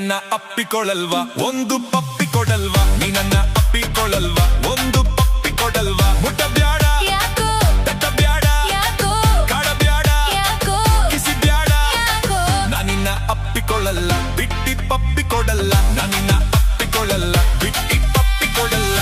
ನನ್ನ ಅಪ್ಪಿಕೊಳ್ಳಲ್ವಾ ಒಂದು ಪಪ್ಪಿ ಕೊಡಲ್ವಾ ನೀ ನನ್ನ ಅಪ್ಪಿಕೊಳ್ಳಲ್ವಾ ಒಂದು ಪಪ್ಪಿ ಕೊಡಲ್ವಾ ಮುಟ್ಟಬ್ಯಾಡ ತಟ್ಟಬ್ಯಾಡ ಕಾಡಬ್ಯಾಡ ಕಿಸಿಬ್ಯಾಡ ನಾನಿನ್ನ ಅಪ್ಪಿಕೊಳ್ಳಲ್ಲ ಬಿಟ್ಟಿ ಪಪ್ಪಿ ಕೊಡಲ್ಲ ನಾನಿನ್ನ ಅಪ್ಪಿಕೊಳ್ಳಲ್ಲ ಬಿಟ್ಟಿ ಪಪ್ಪಿ ಕೊಡಲ್ಲ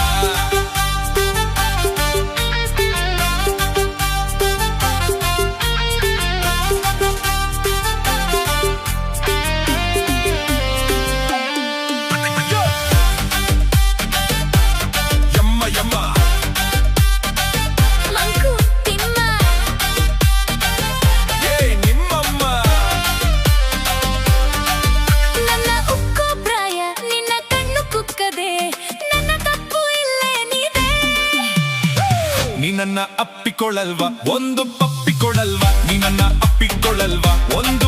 ನೀ ನನ್ನ ಅಪ್ಪಿಕೊಳ್ಳಲ್ವಾ ಒಂದು ಪಪ್ಪಿ ಕೊಡಲ್ವಾ ನೀ ನನ್ನ ಅಪ್ಪಿಕೊಳ್ಳಲ್ವಾ ಒಂದು